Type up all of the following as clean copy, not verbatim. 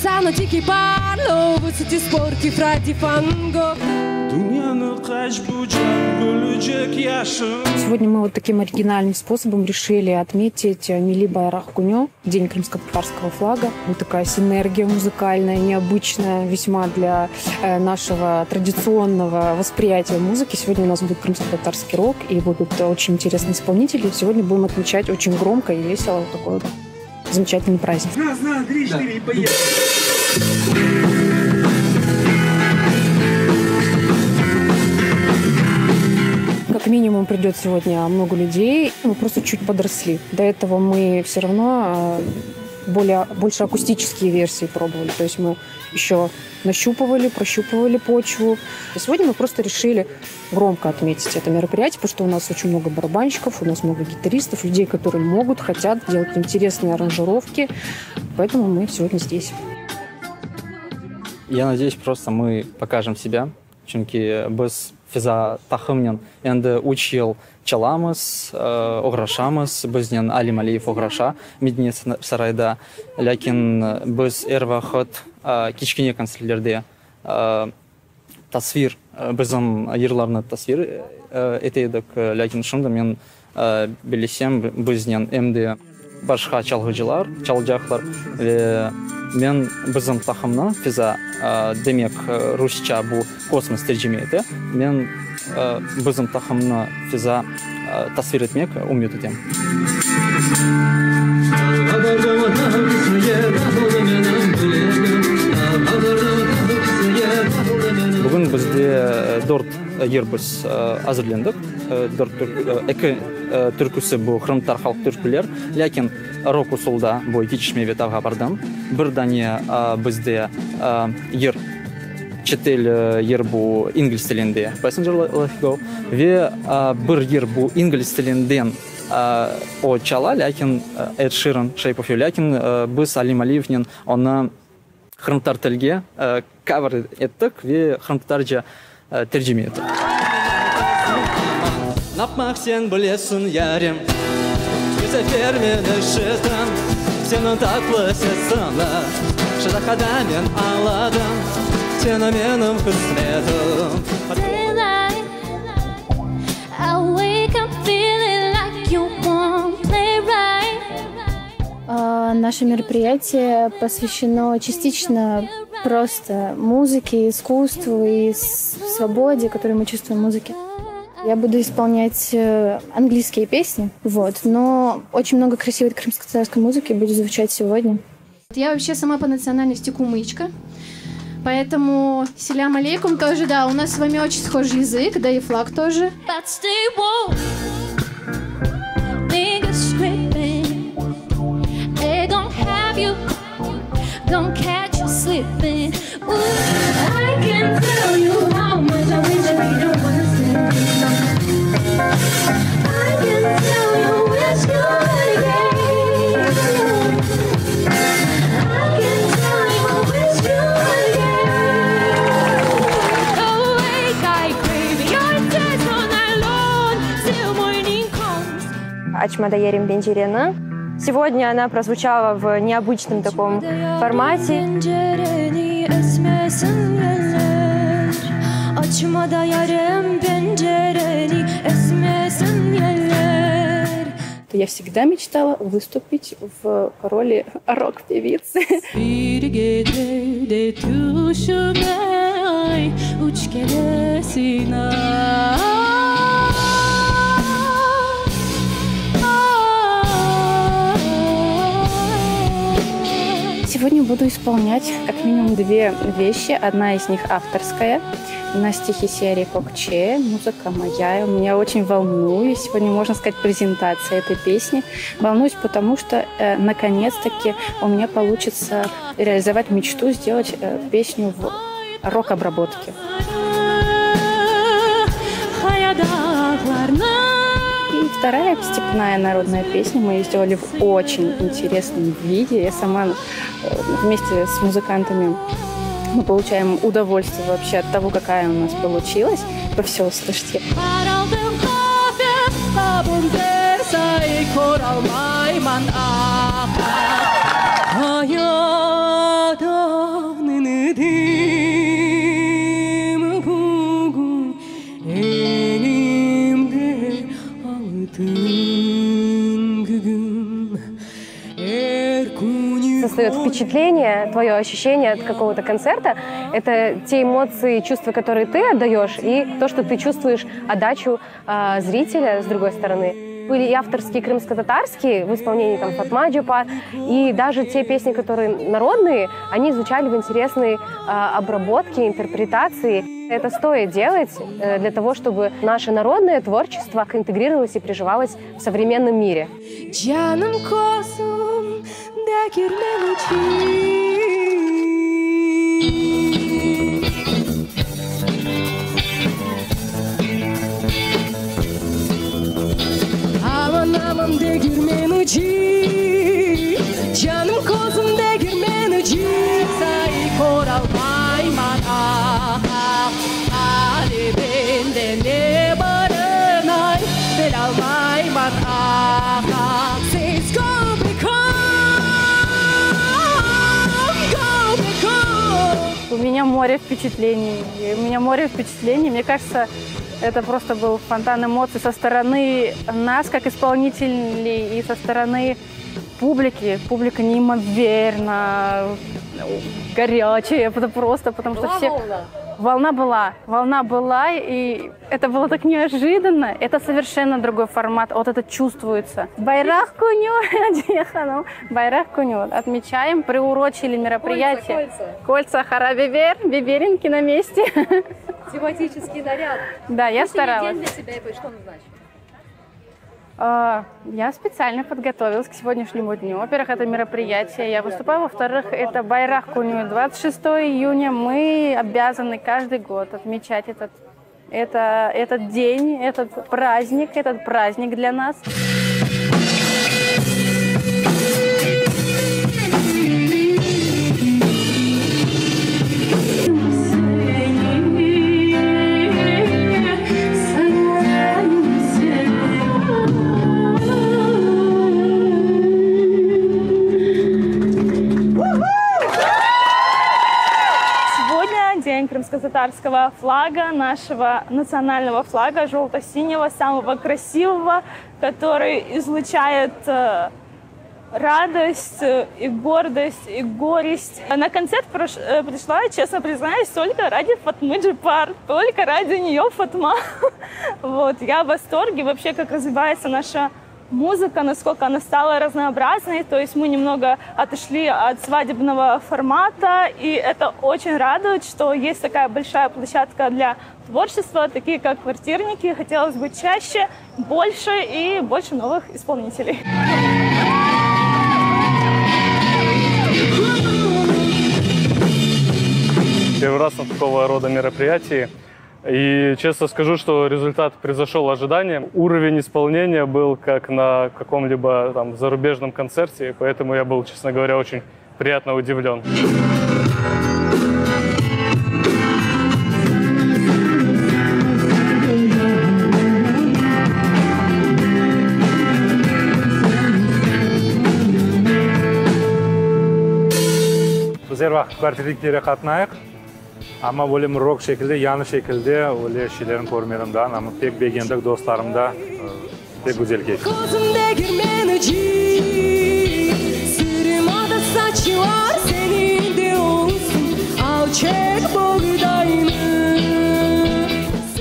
Sanno di chi parlo, vысоти спорки фради фанго. Сегодня мы вот таким оригинальным способом решили отметить Милли Байрах Куньо, День крымско-татарского флага. Вот такая синергия музыкальная, необычная, весьма для нашего традиционного восприятия музыки. Сегодня у нас будет крымско-татарский рок, и будут очень интересные исполнители. Сегодня будем отмечать очень громко и весело вот такой вот замечательный праздник. Раз, два, три, четыре, поехали! Как минимум придет сегодня много людей. Мы просто чуть подросли. До этого мы все равно больше акустические версии пробовали. То есть мы еще нащупывали, прощупывали почву. И сегодня мы просто решили громко отметить это мероприятие, потому что у нас очень много барабанщиков, у нас много гитаристов, людей, которые могут, хотят делать интересные аранжировки. Поэтому мы сегодня здесь. Я надеюсь, просто мы покажем себя. Чунки без физа тахымнен энди 3 ел чаламыз, ограшамыз, бізден Алим Алиев ограша Медине сарайда. Ләкин біз әр вақыт кичкене концертлерде тасвир, біздің ерларны тасвир етедік. Ләкин шында мен білесем бізден әмді башқа чалғыжылар, чалжақлар. Мен біздің тахымны физа демек русча бұл космос терджиме еті. Мен біздің тахымны физа тасвир етмек умет етем. Бүгін бізде 4 ербіз әзірлендік. 2 түркісі бұл Қырымтар халық түркілер. Ләкин рок усулда бұл етішмеве тағға бардым. Бір дәне бізде ер четел ер бұл инглиз тілінде Passenger Like Go. Ве бір ер бұл инглиз тілінден о чала, ләкин Эд Ширан, Shape of You. Ләкин біз Алим Алиевнен оны Қырымтар тілге кавер еттік ве Қырымтаржа терджиме еттік. Напмақ сен білесін ярем, Түзі фермені шытым, Сенің таклысы сыны, Шыдақада мен аладым, Сені менің қызметім. Наше мероприятие посвящено частично просто музыке, искусству и свободе, которую мы чувствуем в музыке. Я буду исполнять английские песни, но очень много красивой крымско-татарской музыки будет звучать сегодня. Я вообще сама по национальности кумычка, поэтому селям алейкум тоже, да, у нас с вами очень схожий язык, да и флаг тоже. Ачмада Ярим Бенджерена. Сегодня она прозвучала в необычном таком формате. Я всегда мечтала выступить в роли рок-певицы. Сегодня буду исполнять как минимум 2 вещи. Одна из них авторская, на стихи серии Кокче, музыка моя. Я очень волнуюсь. Сегодня, можно сказать, презентация этой песни. Волнуюсь, потому что, наконец-таки, у меня получится реализовать мечту, сделать песню в рок-обработке. И вторая степная народная песня мы ее сделали в очень интересном виде. Я сама вместе с музыкантами мы получаем удовольствие вообще от того, какая у нас получилась. Вы все услышите. Создает впечатление, твое ощущение от какого-то концерта. Это те эмоции, чувства, которые ты отдаешь, и то, что ты чувствуешь отдачу зрителя с другой стороны. Были и авторские крымско-татарские в исполнении там Фатма Джапар, и даже те песни, которые народные, они звучали в интересной обработке, интерпретации. Это стоит делать для того, чтобы наше народное творчество интегрировалось и приживалось в современном мире. Aman de girmen uci, canım kozum de girmen uci, say koral bayman Ali bende ne barınay, belal bayman Says go back home. У меня море впечатлений. Мне кажется, это просто был фонтан эмоций со стороны нас, как исполнителей, и со стороны публики. Публика неимоверно горячая, это просто, потому что все... Волна была, и это было так неожиданно. Это совершенно другой формат, вот это чувствуется. Байрах куню, Байрах куню. Отмечаем, приурочили мероприятие. Кольца, хара, биберинки на месте. Тематический наряд. Да, я старалась. День для тебя, и что он значит? Я специально подготовилась к сегодняшнему дню. Во-первых, это мероприятие, я выступаю. Во-вторых, это Байрах куню. 26 июня мы обязаны каждый год отмечать этот день, этот праздник для нас. День крымско-татарского флага, нашего национального флага, желто-синего, самого красивого, который излучает радость, и гордость, и горесть. На концерт пришла, честно признаюсь, только ради Фатмы Джапар, только ради нее Фатма. Вот, я в восторге вообще, как развивается наша музыка, насколько она стала разнообразной, то есть мы немного отошли от свадебного формата, и это очень радует, что есть такая большая площадка для творчества, такие как квартирники. Хотелось бы чаще, больше и больше новых исполнителей. Первый раз на такого рода мероприятии. И честно скажу, что результат превзошел ожидания. Уровень исполнения был как на каком-либо там зарубежном концерте, поэтому я был, честно говоря, очень приятно удивлен. Bizler vaqt kvartirliklere katnayak. Ama böyle rock şekilde, yanı şekilde öyle şeylerin görmeyelimden ama pek beğendik dostlarımda pek güzel geçti.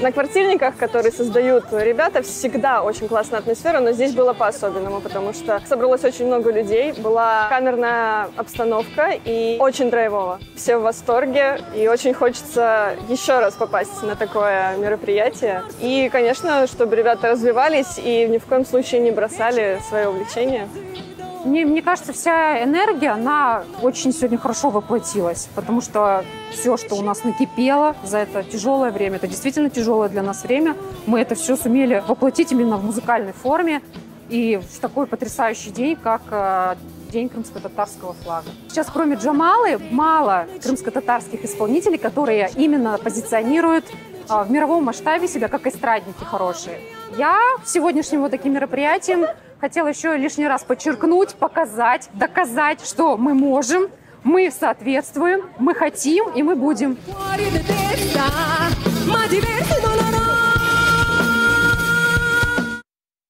На квартирниках, которые создают ребята, всегда очень классная атмосфера, но здесь было по-особенному, потому что собралось очень много людей, была камерная обстановка и очень драйвово. Все в восторге, и очень хочется еще раз попасть на такое мероприятие. И, конечно, чтобы ребята развивались и ни в коем случае не бросали свое увлечение. Мне кажется, вся энергия, она очень сегодня хорошо воплотилась, потому что все, что у нас накипело за это тяжелое время, это действительно тяжелое для нас время, мы это все сумели воплотить именно в музыкальной форме и в такой потрясающий день, как День крымско-татарского флага. Сейчас, кроме Джамалы, мало крымско-татарских исполнителей, которые именно позиционируют в мировом масштабе себя как эстрадники хорошие. Я сегодняшним вот таким мероприятием хотела еще лишний раз подчеркнуть, показать, доказать, что мы можем, мы соответствуем, мы хотим и мы будем.